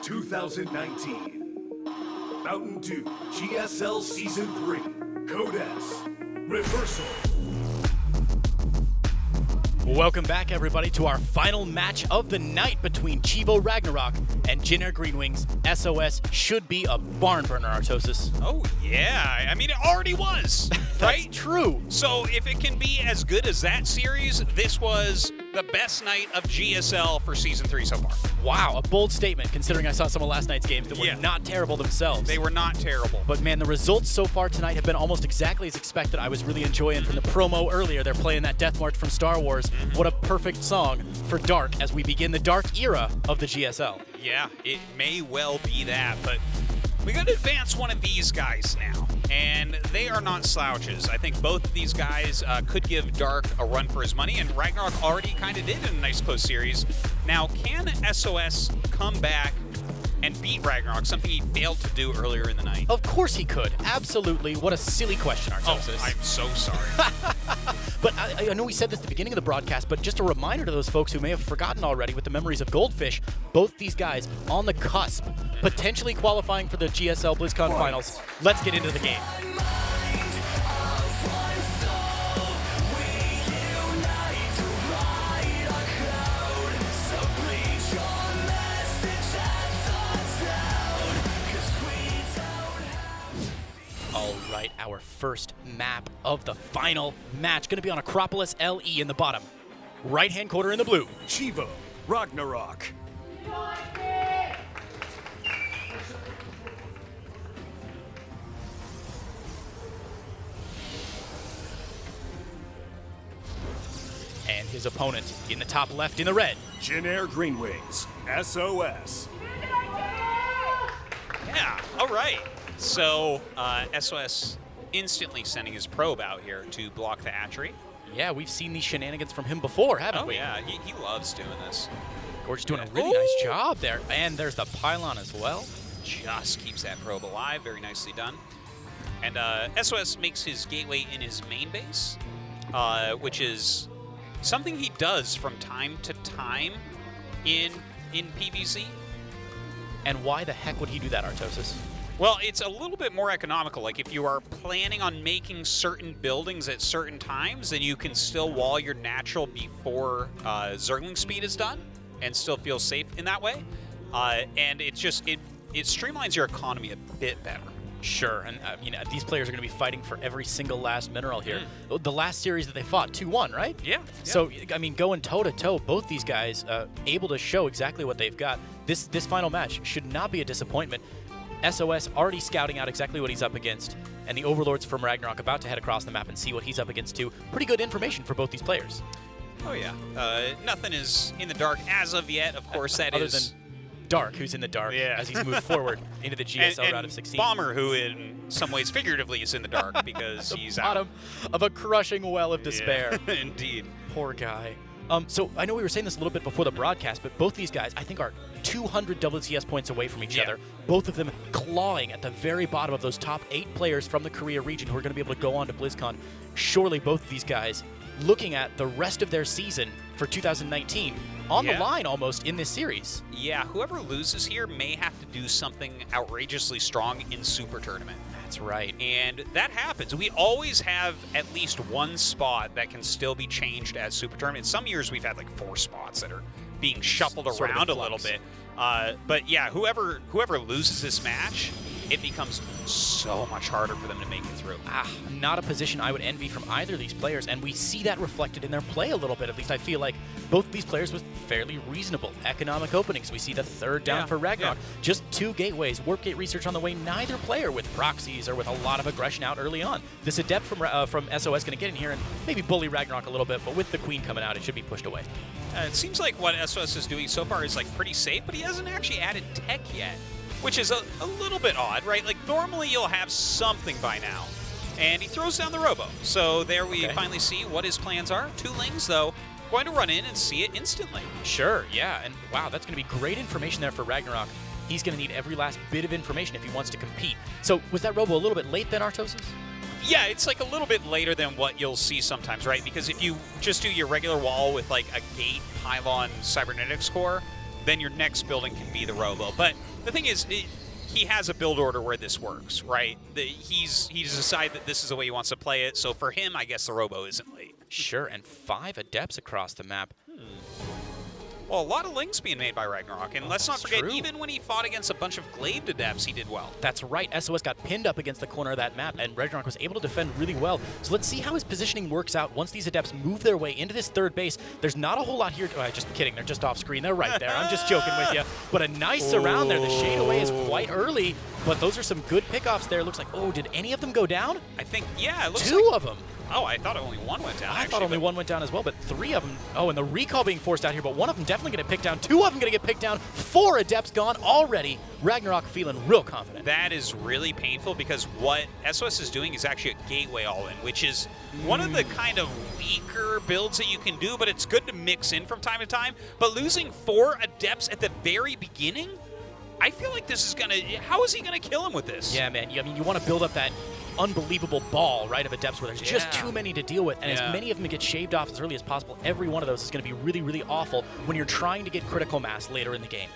2019 Mountain Dew GSL Season 3 Code S Reversal. Welcome back, everybody, to our final match of the night between Chivo RagnaroK and Jin Air Greenwings. SOS should be a barn burner, Artosis. Oh, yeah. I mean, it already was, right? That's true. So if it can be as good as that series, this was the best night of GSL for Season 3 so far. Wow, a bold statement, considering I saw some of last night's games that were not terrible themselves. They were not terrible. But, man, the results so far tonight have been almost exactly as expected. I was really enjoying from the promo earlier. They're playing that Death March from Star Wars. What a perfect song for Dark as we begin the Dark era of the GSL. Yeah, it may well be that, but we got to advance one of these guys now, and they are not slouches. I think both of these guys could give Dark a run for his money, and RagnaroK already kind of did in a nice close series. Now, can SOS come back and beat RagnaroK, something he failed to do earlier in the night? Of course he could. Absolutely. What a silly question, Artosis. Oh, I'm so sorry. But I know we said this at the beginning of the broadcast, but just a reminder to those folks who may have forgotten already with the memories of Goldfish, both these guys on the cusp, potentially qualifying for the GSL BlizzCon Finals. Let's get into the game. All right, our first map of the final match. Going to be on Acropolis LE in the bottom. Right-hand corner in the blue. Chivo RagnaroK. And his opponent in the top left in the red. Jin Air Greenwings. SOS. Yeah, all right. So SOS instantly sending his probe out here to block the hatchery. Yeah, we've seen these shenanigans from him before, haven't we? Yeah, he loves doing this. Gorge doing a really nice job there. And there's the pylon as well. Just keeps that probe alive. Very nicely done. And SOS makes his gateway in his main base, which is something he does from time to time in PvZ. And why the heck would he do that, Artosis? Well, it's a little bit more economical. Like, if you are planning on making certain buildings at certain times, then you can still wall your natural before Zergling speed is done and still feel safe in that way. And it streamlines your economy a bit better. Sure, and these players are going to be fighting for every single last mineral here. The last series that they fought, 2-1, right? Yeah. So, going toe-to-toe, both these guys able to show exactly what they've got. This final match should not be a disappointment. SOS already scouting out exactly what he's up against, and the Overlords from RagnaroK about to head across the map and see what he's up against too. Pretty good information for both these players. Oh, yeah. Nothing is in the dark as of yet. Of course, that Other is... than Dark, who's in the dark as he's moved forward into the GSL round of 16. Bomber, who in some ways figuratively is in the dark because he's out. Bottom of a crushing well of despair. Yeah, indeed. Poor guy. So I know we were saying this a little bit before the broadcast, but both these guys, I think, are 200 WCS points away from each other. Both of them clawing at the very bottom of those top 8 players from the Korea region who are going to be able to go on to BlizzCon. Surely both of these guys looking at the rest of their season for 2019 on the line almost in this series. Yeah, whoever loses here may have to do something outrageously strong in Super Tournament. That's right. And that happens. We always have at least one spot that can still be changed as Super Tournament. Some years we've had like 4 spots that are being shuffled around a little bit. But yeah, whoever loses this match, it becomes so much harder for them to make it through. Not a position I would envy from either of these players, and we see that reflected in their play a little bit. At least I feel like both these players with fairly reasonable economic openings. We see the third down for RagnaroK. Just 2 gateways, warp gate research on the way. Neither player with proxies or with a lot of aggression out early on. This Adept from SOS going to get in here and maybe bully RagnaroK a little bit, but with the Queen coming out, it should be pushed away. It seems like what SOS is doing so far is like pretty safe, but he hasn't actually added tech yet, which is a little bit odd, right? Like, normally you'll have something by now. And he throws down the Robo. So there we finally see what his plans are. 2 Lings, though, going to run in and see it instantly. Sure, yeah. And wow, that's going to be great information there for RagnaroK. He's going to need every last bit of information if he wants to compete. So was that Robo a little bit late then, Artosis? Yeah, it's like a little bit later than what you'll see sometimes, right? Because if you just do your regular wall with like a gate, pylon, cybernetics core, then your next building can be the Robo. But the thing is, he has a build order where this works, right? He's decided that this is the way he wants to play it. So for him, I guess the Robo isn't late. Sure, and 5 Adepts across the map. Well, a lot of links being made by RagnaroK, and let's not forget, true. even when he fought against a bunch of Glaive Adepts, he did well. That's right. sOs got pinned up against the corner of that map, and RagnaroK was able to defend really well. So let's see how his positioning works out once these Adepts move their way into this third base. There's not a whole lot here. Just kidding. They're just off screen. They're right there. I'm just joking with you. But a nice surround there. The shade away is quite early, but those are some good pickoffs there. Looks like, oh, did any of them go down? I think, yeah, it looks 2 like, of them. Oh, I thought only 1 went down, I actually, thought only 1 went down as well, but 3 of them. Oh, and the recall being forced out here, but 1 of them definitely going to pick down. 2 of them going to get picked down. 4 Adepts gone already. RagnaroK feeling real confident. That is really painful because what sOs is doing is actually a gateway all-in, which is one of the kind of weaker builds that you can do, but it's good to mix in from time to time. But losing 4 Adepts at the very beginning, I feel like this is going to... How is he going to kill him with this? Yeah, man. I mean, you want to build up that unbelievable ball, right, of Adepts where there's just too many to deal with, and as many of them get shaved off as early as possible, every one of those is going to be really, really awful when you're trying to get critical mass later in the game.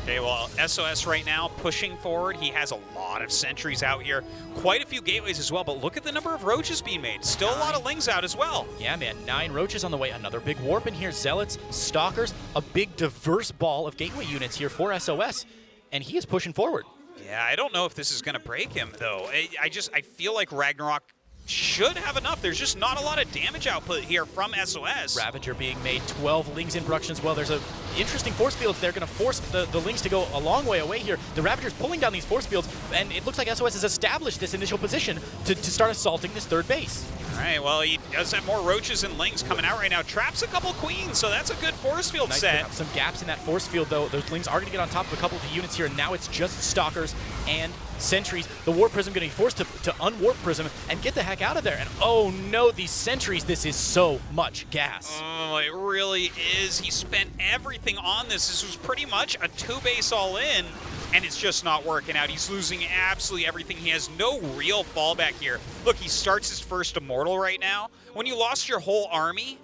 Okay, well, sOs right now pushing forward. He has a lot of sentries out here, quite a few gateways as well, but look at the number of roaches being made. Still a lot of lings out as well. Yeah, man, 9 roaches on the way. Another big warp in here. Zealots, Stalkers, a big diverse ball of gateway units here for sOs, and he is pushing forward. Yeah, I don't know if this is going to break him, though. I feel like RagnaroK should have enough. There's just not a lot of damage output here from sOs. Ravager being made, 12 Lings in production as well. There's a interesting force fields. They're going to force the Lings to go a long way away here. The Ravager's pulling down these force fields, and it looks like sOs has established this initial position to start assaulting this third base. All right, well, he does have more roaches and lings coming out right now. Traps a couple queens, so that's a good force field set. Some gaps in that force field, though. Those lings are going to get on top of a couple of the units here, and now it's just Stalkers and Sentries. The Warp Prism getting forced to unwarp Prism and get the heck out of there. And oh no, these Sentries, this is so much gas. Oh, it really is. He spent everything on this. This was pretty much a 2-base all-in, and it's just not working out. He's losing absolutely everything. He has no real fallback here. Look, he starts his first Immortal right now. When you lost your whole army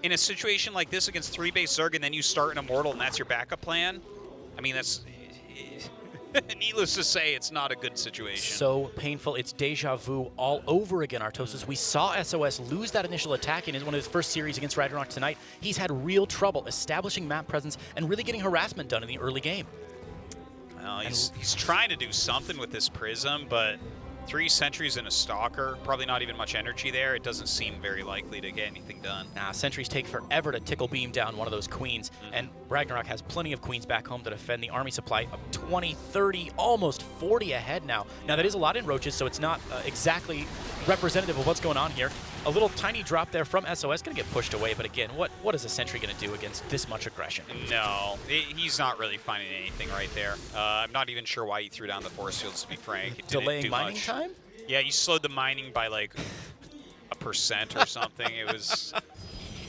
in a situation like this against 3-base Zerg, and then you start an Immortal and that's your backup plan, I mean, that's... needless to say, it's not a good situation. So painful. It's deja vu all over again, Artosis. We saw sOs lose that initial attack in one of his first series against RagnaroK tonight. He's had real trouble establishing map presence and really getting harassment done in the early game. Well, he's trying to do something with this Prism, but 3 sentries and a Stalker, probably not even much energy there. It doesn't seem very likely to get anything done. Nah, sentries take forever to tickle beam down one of those queens, and RagnaroK has plenty of queens back home to defend the army supply of 20, 30, almost 40 ahead now. Now, that is a lot in roaches, so it's not exactly representative of what's going on here. A little tiny drop there from sOs, going to get pushed away, but again, what is a sentry going to do against this much aggression? No, he's not really finding anything right there. I'm not even sure why he threw down the force fields, to be frank. It didn't Delaying do mining much. time? Yeah, you slowed the mining by like 1% or something. It was...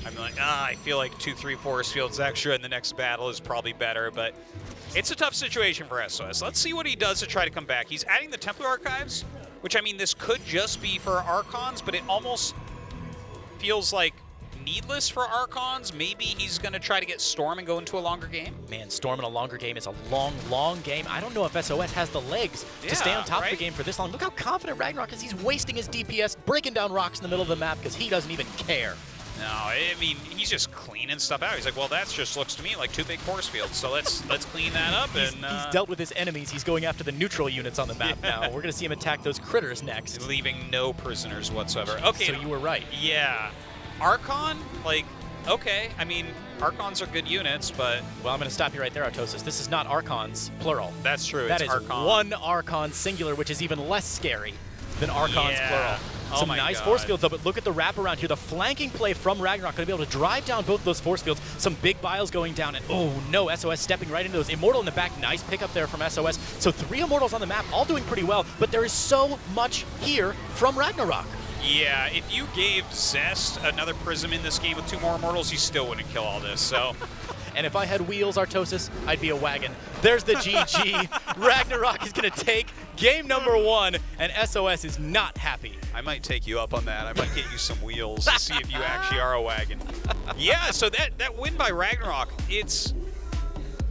I'm like, I feel like 2-3 force fields extra in the next battle is probably better, but it's a tough situation for sOs. Let's see what he does to try to come back. He's adding the Templar Archives, which, I mean, this could just be for Archons, but it almost feels like needless for Archons. Maybe he's going to try to get Storm and go into a longer game. Man, Storm in a longer game is a long, long game. I don't know if sOs has the legs to stay on top of the game for this long. Look how confident RagnaroK is. He's wasting his DPS, breaking down rocks in the middle of the map because he doesn't even care. No, I mean, he's just cleaning stuff out. He's like, well, that just looks to me like 2 big force fields, so let's clean that up. He's dealt with his enemies. He's going after the neutral units on the map now. We're going to see him attack those critters next. Leaving no prisoners whatsoever. Okay. So you were right. Yeah. Archon, like, okay. I mean, Archons are good units, but... Well, I'm going to stop you right there, Artosis. This is not Archons, plural. That's true. That it's is Archon. one Archon singular, which is even less scary than Archons, plural. Some nice force fields, though, but look at the wraparound here. The flanking play from RagnaroK going to be able to drive down both of those force fields. Some big biles going down, and oh no, sOs stepping right into those. Immortal in the back, nice pickup there from sOs. So 3 Immortals on the map, all doing pretty well, but there is so much here from RagnaroK. Yeah, if you gave Zest another Prism in this game with 2 more Immortals, he still wouldn't kill all this, so... And if I had wheels, Artosis, I'd be a wagon. There's the GG. RagnaroK is going to take game number 1, and sOs is not happy. I might take you up on that. I might get you some wheels to see if you actually are a wagon. Yeah, so that win by RagnaroK, it's...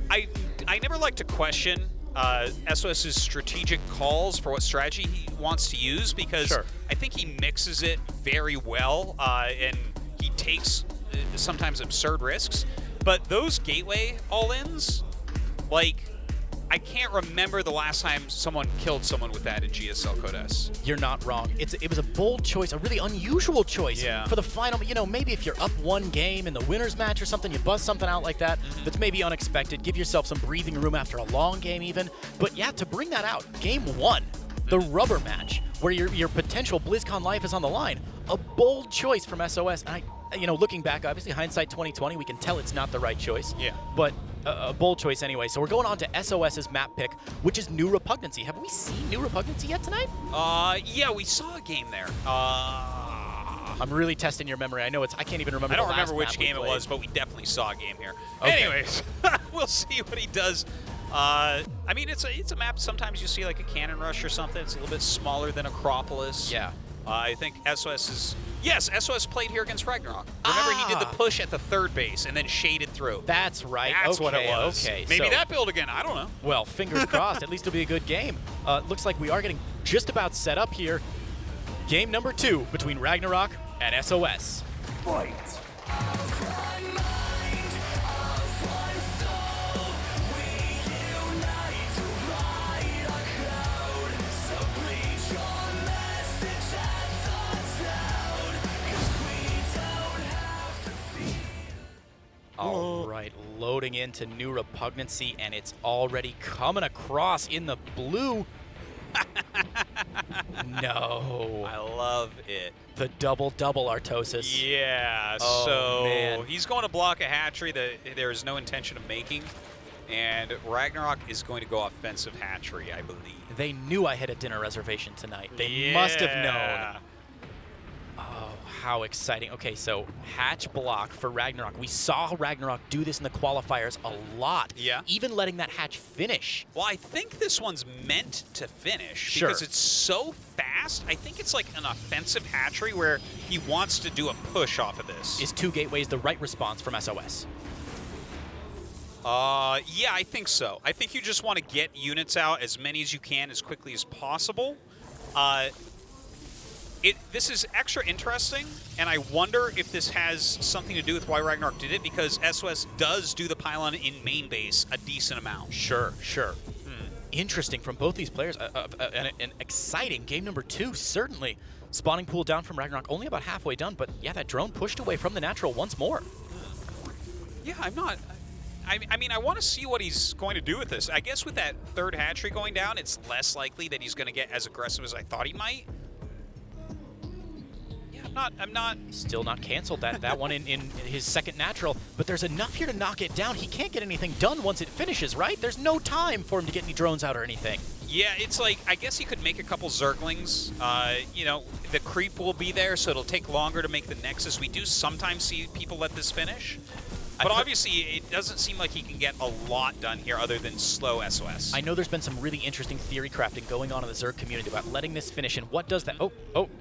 I never like to question SOS's strategic calls for what strategy he wants to use, because I think he mixes it very well, and he takes sometimes absurd risks. But those gateway all-ins, like, I can't remember the last time someone killed someone with that in GSL Code S. You're not wrong. It was a bold choice, a really unusual choice for the final. You know, maybe if you're up one game in the winner's match or something, you buzz something out like that that's maybe unexpected. Give yourself some breathing room after a long game even. But yeah, to bring that out, game one, the rubber match, where your potential BlizzCon life is on the line, a bold choice from SOS. And you know, looking back, obviously hindsight 2020, we can tell it's not the right choice. Yeah. But a bold choice anyway. So we're going on to SOS's map pick, which is New Repugnancy. Have we seen New Repugnancy yet tonight? Yeah, we saw a game there. I'm really testing your memory. I know I can't even remember. I don't remember which game it was, but we definitely saw a game here. Okay. Anyways, we'll see what he does. I mean, it's a map. Sometimes you see like a Cannon Rush or something. It's a little bit smaller than Acropolis. Yeah. I think SOS is... Yes, SOS played here against RagnaroK. Remember, he did the push at the third base and then shaded through. That's right. That's what it was. Okay. Maybe that build again. I don't know. Well, fingers crossed. At least it'll be a good game. Looks like we are getting just about set up here. Game number 2 between RagnaroK and SOS. Fight! All right, loading into New Repugnancy, and it's already coming across in the blue. No. I love it. The double-double, Artosis. Yeah, so he's going to block a hatchery that there is no intention of making, and RagnaroK is going to go offensive hatchery, I believe. They knew I had a dinner reservation tonight. They must have known. Oh, how exciting. Okay, so hatch block for RagnaroK. We saw RagnaroK do this in the qualifiers a lot. Yeah. Even letting that hatch finish. Well, I think this one's meant to finish because it's so fast. I think it's like an offensive hatchery where he wants to do a push off of this. Is 2 gateways the right response from SOS? Yeah, I think so. I think you just want to get units out, as many as you can, as quickly as possible. This is extra interesting, and I wonder if this has something to do with why RagnaroK did it, because SOS does do the pylon in main base a decent amount. Sure. Interesting from both these players. An exciting game number 2, certainly. Spawning pool down from RagnaroK, only about halfway done, but yeah, that drone pushed away from the natural once more. Yeah, I'm not... I mean, I want to see what he's going to do with this. I guess with that third hatchery going down, it's less likely that he's going to get as aggressive as I thought he might. I'm not... Still not canceled that one in his second natural, but there's enough here to knock it down. He can't get anything done once it finishes, right? There's no time for him to get any drones out or anything. Yeah, it's like, I guess he could make a couple Zerglings. You know, the creep will be there, so it'll take longer to make the Nexus. We do sometimes see people let this finish. But obviously, it doesn't seem like he can get a lot done here other than slow SOS. I know there's been some really interesting theory crafting going on in the Zerg community about letting this finish, and what does that... Oh,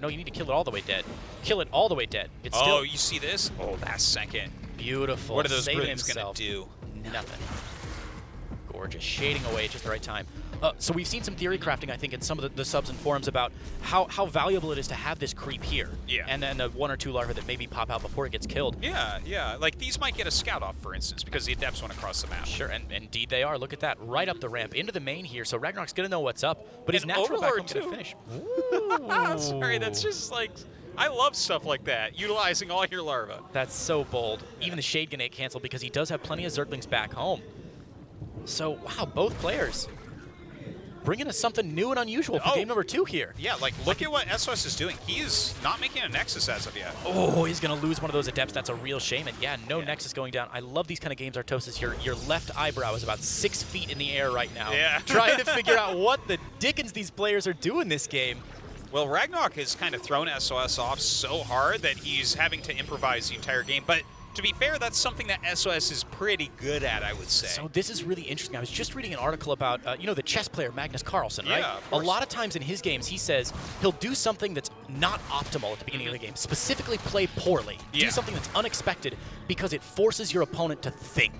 no, you need to kill it all the way dead. Kill it all the way dead. It's still... Oh, you see this? Oh, last second. Beautiful. What are those brilliants going to do? Nothing. Gorgeous. Shading away at just the right time. So we've seen some theory crafting, I think, in some of the subs and forums about how valuable it is to have this creep here. Yeah. And then the 1 or 2 larvae that maybe pop out before it gets killed. Yeah. Like, these might get a scout off, for instance, because the Adepts went across the map. Sure, and indeed they are. Look at that. Right up the ramp into the main here, so RagnaroK's going to know what's up. But his natural back home going to finish. Sorry, that's just like... I love stuff like that, utilizing all your larvae. That's so bold. Even the Shade gonna get canceled because he does have plenty of Zerglings back home. So, wow, both players bringing us something new and unusual for game number 2 here. Yeah, like, look at what SOS is doing. He is not making a Nexus as of yet. Oh, he's going to lose one of those Adepts. That's a real shame. And yeah, no Nexus going down. I love these kind of games, Artosis. Your left eyebrow is about 6 feet in the air right now. Yeah. Trying to figure out what the dickens these players are doing this game. Well, RagnaroK has kind of thrown SOS off so hard that he's having to improvise the entire game. But to be fair, that's something that SOS is pretty good at, I would say. So this is really interesting. I was just reading an article about, you know, the chess player Magnus Carlsen, right? Yeah, of a course. lot of times in his games, he says he'll do something that's not optimal at the beginning of the game, specifically play poorly, do something that's unexpected because it forces your opponent to think.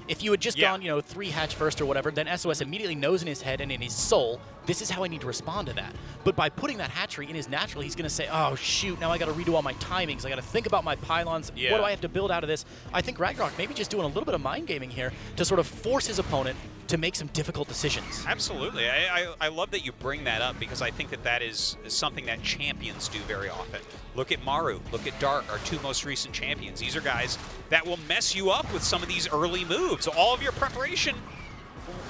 If you had just gone, 3 hatch first or whatever, then SOS immediately knows in his head and in his soul, this is how I need to respond to that. But by putting that hatchery in his natural, he's going to say, oh, shoot, now I got to redo all my timings. I got to think about my pylons. Yeah. What do I have to build out of this? I think RagnaroK maybe just doing a little bit of mind gaming here to sort of force his opponent to make some difficult decisions. Absolutely. I love that you bring that up because I think that is something that champions do very often. Look at Maru, look at Dark, our 2 most recent champions. These are guys that will mess you up with some of these early moves. All of your preparation,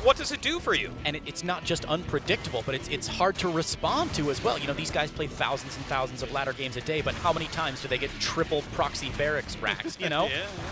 what does it do for you? And it's not just unpredictable, but it's hard to respond to as well. These guys play thousands and thousands of ladder games a day, but how many times do they get triple proxy barracks racks, Yeah.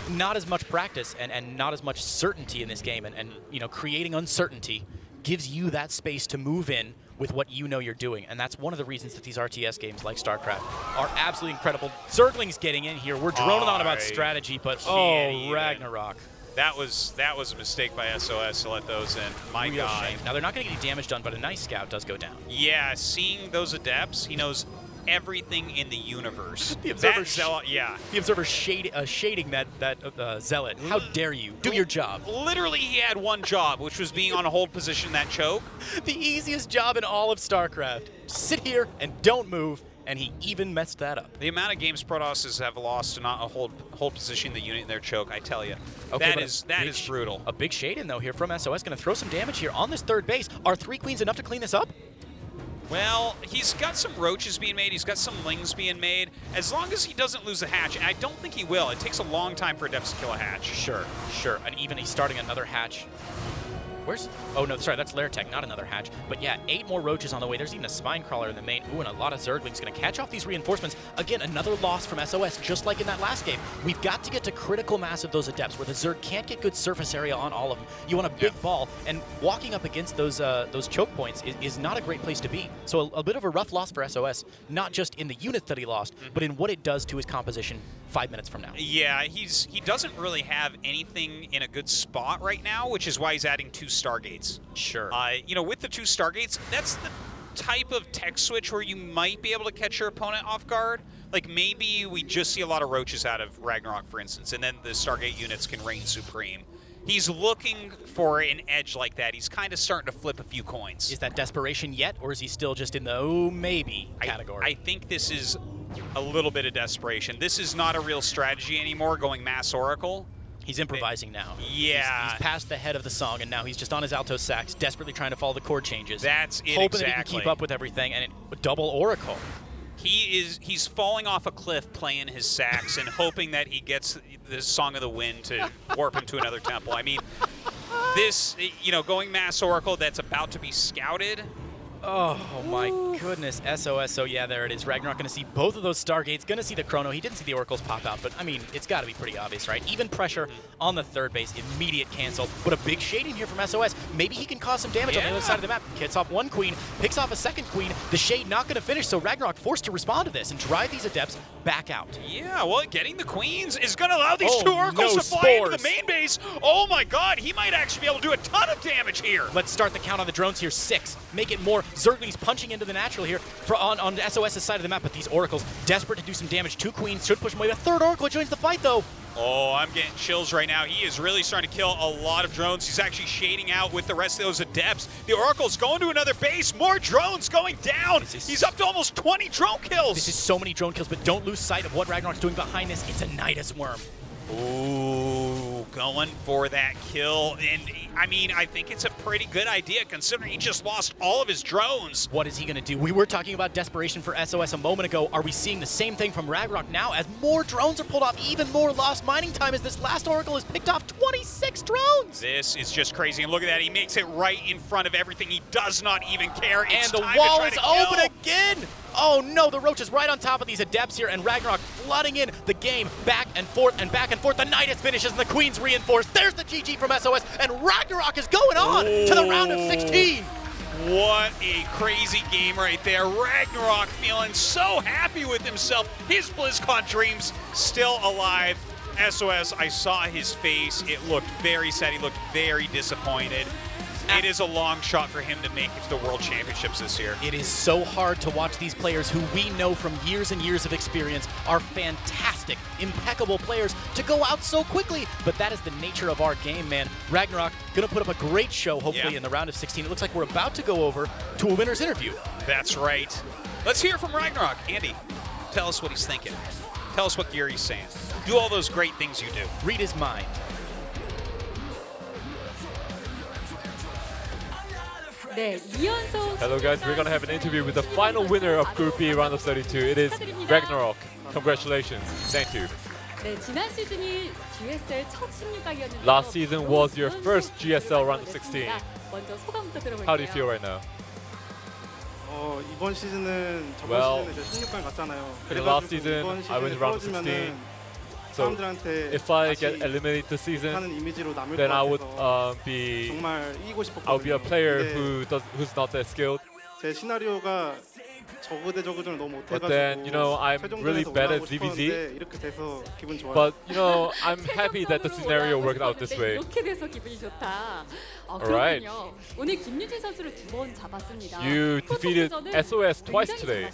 Not as much practice and not as much certainty in this game. And creating uncertainty gives you that space to move in with what you're doing. And that's one of the reasons that these RTS games like StarCraft are absolutely incredible. Zergling's getting in here. We're droning on about strategy, but RagnaroK. That was a mistake by SOS to let those in. My God. Shame. Now, they're not going to get any damage done, but a nice scout does go down. Yeah, seeing those adepts, he knows everything in the universe. The observer, The observer shading that zealot. How dare you? Do your job. Literally, he had one job, which was being on a hold position in that choke. The easiest job in all of StarCraft. Sit here and don't move, and he even messed that up. The amount of games Protosses have lost to not a hold position the unit in their choke, I tell you, okay, that is brutal. A big shade in though here from SOS, going to throw some damage here on this third base. Are 3 queens enough to clean this up? Well, he's got some roaches being made. He's got some lings being made. As long as he doesn't lose a hatch, and I don't think he will. It takes a long time for Adepts to kill a hatch. Sure. And even he's starting another hatch. Oh, no, sorry, that's Lair Tech, not another hatch. But yeah, 8 more roaches on the way. There's even a spine crawler in the main. Ooh, and a lot of Zerglings going to catch off these reinforcements. Again, another loss from SOS, just like in that last game. We've got to get to critical mass of those Adepts, where the Zerg can't get good surface area on all of them. You want a big ball, and walking up against those choke points is not a great place to be. So a bit of a rough loss for SOS, not just in the units that he lost, but in what it does to his composition 5 minutes from now. Yeah, he doesn't really have anything in a good spot right now, which is why he's adding 2 Stargates. Sure. With the 2 Stargates, that's the type of tech switch where you might be able to catch your opponent off guard. Like maybe we just see a lot of roaches out of RagnaroK, for instance, and then the Stargate units can reign supreme. He's looking for an edge like that. He's kind of starting to flip a few coins. Is that desperation yet, or is he still just in the maybe category? I think this is a little bit of desperation. This is not a real strategy anymore, going Mass Oracle. He's improvising now. Yeah. He's past the head of the song, and now he's just on his alto sax, desperately trying to follow the chord changes. That's it, hoping that he can keep up with everything, and double Oracle. He's falling off a cliff playing his sax and hoping that he gets the Song of the Wind to warp him to another temple. I mean, this, going Mass Oracle that's about to be scouted. Oh my goodness, SOS. So yeah, there it is. RagnaroK going to see both of those Stargates, going to see the Chrono. He didn't see the Oracles pop out, but I mean, it's got to be pretty obvious, right? Even pressure on the third base, immediate cancel. But a big shading here from SOS. Maybe he can cause some damage on the other side of the map. Gets off 1 queen, picks off a 2nd queen. The shade not going to finish, so RagnaroK forced to respond to this and drive these Adepts back out. Yeah, well, getting the queens is going to allow these 2 Oracles to fly into the main base. Oh my God, he might actually be able to do a ton of damage here. Let's start the count on the drones here. 6. Make it more. Zerglings punching into the natural here on SOS's side of the map, but these Oracles desperate to do some damage. 2 queens should push them away. The 3rd Oracle joins the fight, though. Oh, I'm getting chills right now. He is really starting to kill a lot of drones. He's actually shading out with the rest of those Adepts. The Oracle's going to another base. More drones going down. He's up to almost 20 drone kills. This is so many drone kills, but don't lose sight of what RagnaroK's doing behind this. It's a Nidus Worm. Ooh, going for that kill. And, I mean, I think it's a pretty good idea considering he just lost all of his drones. What is he going to do? We were talking about desperation for SOS a moment ago. Are we seeing the same thing from RagnaroK now as more drones are pulled off, even more lost mining time as this last Oracle has picked off 26 drones? This is just crazy. And look at that. He makes it right in front of everything. He does not even care. It's and the wall is open again. Oh no, the Roach is right on top of these Adepts here, and RagnaroK flooding in the game back and forth and back and forth. The Nidus finishes and the Queen's reinforced. There's the GG from SOS, and RagnaroK is going on to the round of 16. What a crazy game right there. RagnaroK feeling so happy with himself. His BlizzCon dreams still alive. SOS, I saw his face. It looked very sad. He looked very disappointed. It is a long shot for him to make it to the World Championships this year. It is so hard to watch these players who we know from years and years of experience are fantastic, impeccable players to go out so quickly. But that is the nature of our game, man. RagnaroK gonna put up a great show, hopefully, in the round of 16. It looks like we're about to go over to a winner's interview. That's right. Let's hear from RagnaroK. Andy, tell us what he's thinking. Tell us what Gary's saying. Do all those great things you do. Read his mind. Hello guys, we're gonna have an interview with the final winner of Group B round of 32. It is RagnaroK. Congratulations. Thank you. Last season was your first GSL round of 16. How do you feel right now? 이번 시즌은 저번 Well, 시즌에 이제 16강 갔잖아요. In the last 그래가지고 season, 이번 I went to 시즌에 round of 16. 떨어지면은 So 사람들한테 if I 다시 get eliminated this season, 하는 이미지로 남을 then 것 I would 같아서 be 정말 이기고 I'll be a 싶었거든요. player 근데 who's not that skilled. 제 시나리오가 저그 대 저그전을 너무 But then, you know, I'm really 최종전에서 bad at 올라가고 ZVZ. 싶었는데 이렇게 돼서 기분 좋아요. But you know, I'm happy that the scenario worked out this way. 이렇게 돼서 기분이 좋다. Alright. 그렇군요. 오늘 김유진 선수를 2번 잡았습니다. You defeated SOS twice today.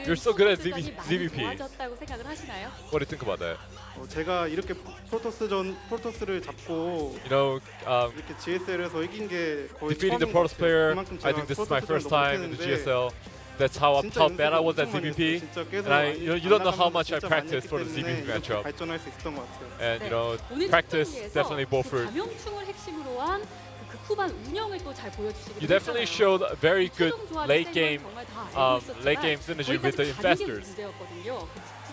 You're so good at ZVP. 좋아졌다고 생각을 하시나요? What do you think about that? 제가 이렇게 프로토스를 잡고 You know, 이렇게 GSL에서 이긴 게 거의 defeating the 처음인 것 Protoss 같아요. player, 그만큼 I 제가 think this is my 프로토스전을 first 너무 time in the 못했는데 GSL. That's how bad I was at ZVP. And you don't know how much I practiced for the ZVP matchup. 발전할 수 있었던 것 같아요. And you know, 오늘 practice 특강에서 definitely bore fruit. 감염충을 핵심으로 한 후반 운영을 또 잘 보여주시고 You definitely showed a very good late game synergy with the investors.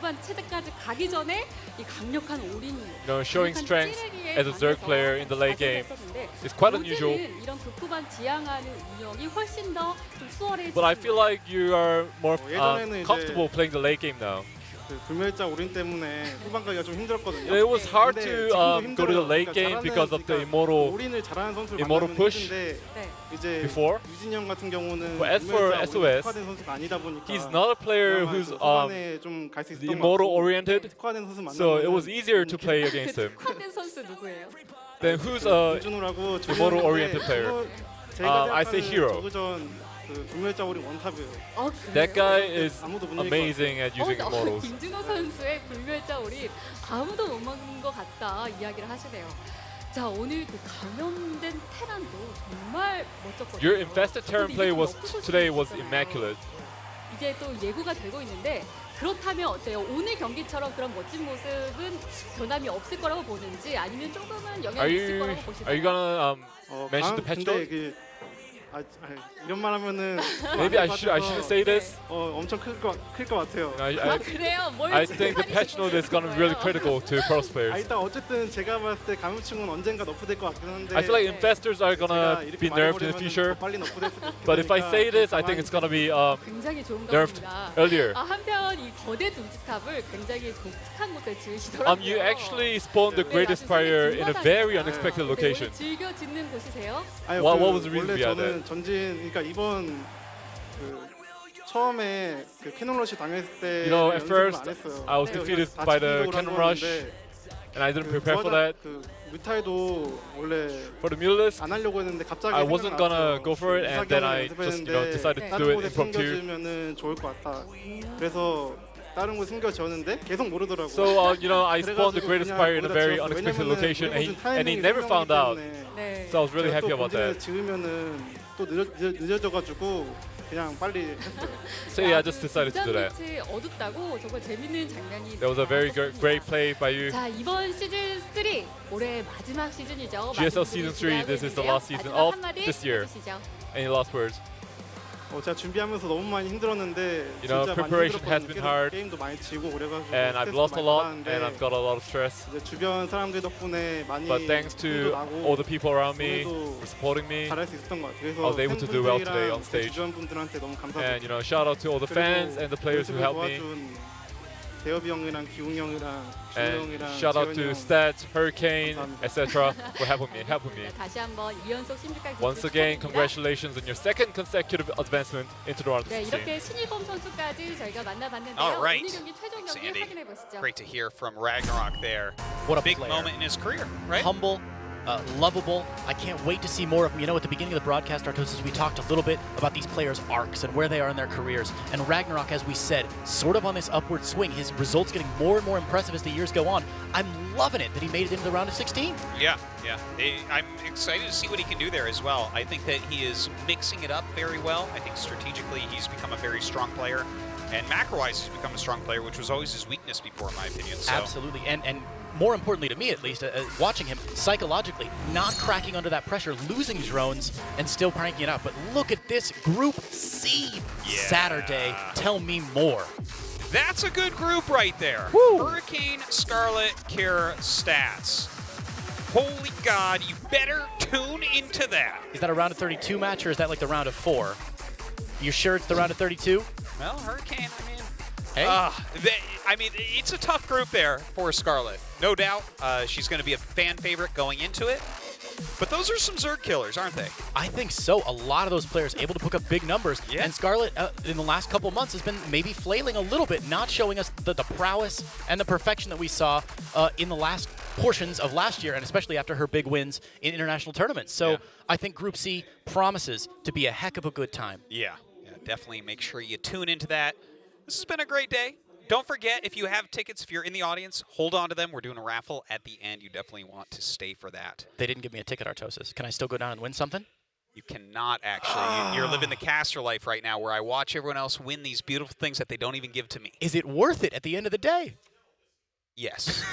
후반 체제까지 가기 전에 이 강력한 올인, You know, showing strength as a Zerg player in the late game is quite unusual. 이런 후반 지향하는 운영이 훨씬 더 좀 수월해지고. But I feel like you are more 예전에는 comfortable playing the late game now. 그 불멸자 올인 때문에 후반 가기가 좀 힘들었거든요. It was hard 근데 to 지금도 go to the 힘들어요. late 그러니까 game 잘하는, because of the 그러니까 올인을 잘하는 선수를 immortal 만나면 push 힘든데 네. 이제 before. 유진이 형 같은 경우는 But as for 불멸자 SOS, 올인 특화된 선수가 아니다 보니까 He's not a player who's 후반에 좀 갈 수 있었던 것 immortal 같고 oriented, 특화된 선수 만나면 so it was easier to play against him. 특화된 선수 누구예요? Then who's a 김준호라고 immortal oriented player? I say hero. 저그전 그 불멸자 올인 원탑이에요. That guy is 아무도 못 이길 것 amazing at using immortals. 김준호 선수의 불멸자 올인 아무도 못 막는 것 같다 이야기를 하시네요. 자, 오늘 그 감염된 테란도 정말 멋졌거든요. Your infested Terran play today was immaculate. 이제 또 예고가 되고 있는데 그렇다면 어때요? 오늘 경기처럼 그런 멋진 모습은 변함이 없을 거라고 보는지 아니면 조금은 영향이 있을 거라고 보시나요? Are you gonna mention the patch note? 근데 이런 말 하면은 Maybe I shouldn't say this. 엄청 클 것 같아요. 아, 그래요? 뭘 I think the patch note is gonna be really critical to Protoss players. 일단 어쨌든 제가 봤을 때 감염충은 언젠가 너프될 것 같긴 한데 I feel like infestors are gonna 제가 이렇게 be nerfed in the 말해버리면은 future. 더 빨리 너프될 수도 있으니까 But if I say this, I think it's gonna be 굉장히 좋은 nerfed 겁니다. earlier. 아, 한편 이 거대 둥지탑을 굉장히 독특한 곳에 지으시더라고요. You actually spawned the greatest fire in a very unexpected location. 즐겨 짓는 곳이세요? 아니, What was the reason 원래 behind 저는 전진 그러니까 이번 그 처음에 그 캐논 러시 당했을 때 You know, at 연습을 first, 안 했어요. I was 그래서 defeated 그냥 by the 다 cannon 집중적으로 한 rush, 거였는데 and I didn't 그 prepare for that. 그 뮤탈도 원래 For the Mulelist, 안 하려고 했는데 갑자기 I wasn't gonna 생각났어요. go for it, and then I just decided to do it 다른 곳에 impromptu. 숨겨주면은 좋을 것 같다. 그래서 다른 곳에 숨겨졌는데 계속 모르더라고요. So I spawned the greatest fire in a very unexpected location, and he never found out. 네. So I was really happy about that. 지으면은 또 늦어져가지고 그냥 빨리 했어요. So yeah, I just decided to do that. 빛이 어둡다고 정말 재밌는 장면이 That was a very 나왔었습니다. great play by you. 자, 이번 시즌 3 올해 마지막 시즌이죠. GSL season 3, this is the last season of this year. 해주시죠. Any last words? 제가 준비하면서 너무 많이 힘들었는데 You know, 진짜 많이 preparation has 힘들었거든요. been hard. 게임도 많이 지고 그래가지고 And I've 스트레스도 lost a 많이 lot, 받았는데 and I've got a lot of stress. 이제 주변 사람들 덕분에 많이 But thanks 힘도 to 나고 all the people around me 오늘도 for supporting me, 잘할 수 있었던 것 같아요. I was able to do well today on 팬분들이랑 stage. 주변 분들한테 너무 감사드리고 and shout out to all the fans and the players who helped me. 대엽이 형이랑 기웅 형이랑 준호 And 형이랑 shout out 재현이 to 형. Stats, Hurricane, 감사합니다. etc. for helping me. 다시 한번 2연속 16강에 Once again, congratulations on your second consecutive advancement into the round of 네, 16. 이렇게 신일범 선수까지 저희가 만나봤는데요. All right. 오늘 경기 최종 Thanks, 경기 Andy. 확인해 보시죠. Great to hear from RagnaroK there. What a Big player. moment in his career, right? Humble, lovable. I can't wait to see more of them. You know, at the beginning of the broadcast, Artosis, we talked a little bit about these players' arcs and where they are in their careers. And RagnaroK, as we said, sort of on this upward swing. His results getting more and more impressive as the years go on. I'm loving it that he made it into the round of 16. Yeah. I'm excited to see what he can do there as well. I think that he is mixing it up very well. I think strategically he's become a very strong player. And macro-wise, he's become a strong player, which was always his weakness before, in my opinion. So. Absolutely. And more importantly to me, at least, watching him psychologically, not cracking under that pressure, losing drones, and still cranking it out. But look at this Group C Saturday. Tell me more. That's a good group right there. Woo. Hurricane, Scarlet, Kara, Stats. Holy God, you better tune into that. Is that a round of 32 match, or is that like the round of 4? You sure it's the round of 32? Well, Hurricane, Hey. I mean, it's a tough group there for Scarlet. No doubt, she's going to be a fan favorite going into it. But those are some Zerg killers, aren't they? I think so. A lot of those players able to pick up big numbers. Yeah. And Scarlet, in the last couple months, has been maybe flailing a little bit, not showing us the prowess and the perfection that we saw in the last portions of last year, and especially after her big wins in international tournaments. So I think Group C promises to be a heck of a good time. Yeah, definitely make sure you tune into that. This has been a great day. Don't forget, if you have tickets, if you're in the audience, hold on to them. We're doing a raffle at the end. You definitely want to stay for that. They didn't give me a ticket, Artosis. Can I still go down and win something? You cannot, actually. You're living the caster life right now, where I watch everyone else win these beautiful things that they don't even give to me. Is it worth it at the end of the day? Yes,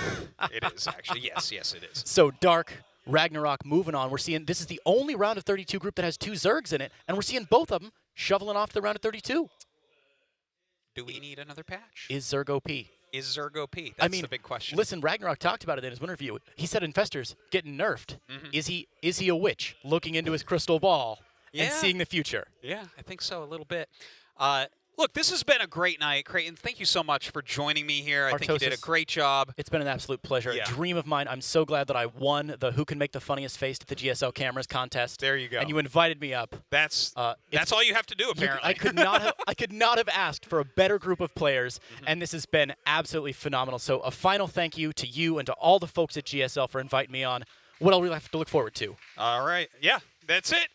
it is, actually. Yes, it is. So Dark, RagnaroK, moving on. We're seeing this is the only round of 32 group that has 2 Zergs in it, and we're seeing both of them shoveling off the round of 32. Do we need another patch? Is Zerg OP? Is Zerg OP? That's the big question. Listen, RagnaroK talked about it in his winter review. He said Infestors getting nerfed. Is he a witch looking into his crystal ball and seeing the future? Yeah, I think so, a little bit. Look, this has been a great night, Creighton. Thank you so much for joining me here. I think you did a great job. It's been an absolute pleasure. A dream of mine. I'm so glad that I won the Who Can Make the Funniest Face at the GSL Cameras contest. There you go. And you invited me up. That's all you have to do, apparently. I could not have asked for a better group of players, and this has been absolutely phenomenal. So a final thank you to you and to all the folks at GSL for inviting me on. What else do we have to look forward to? All right. Yeah, that's it.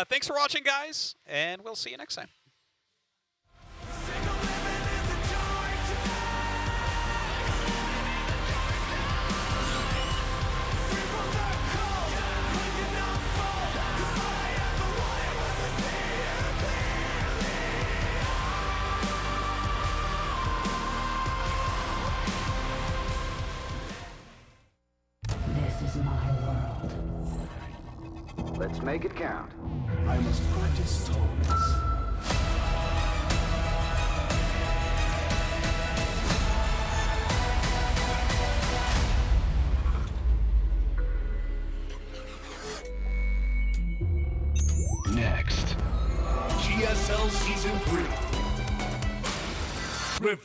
Thanks for watching, guys, and we'll see you next time. Let's make it count. I must practice tolerance. Next, GSL Season 3.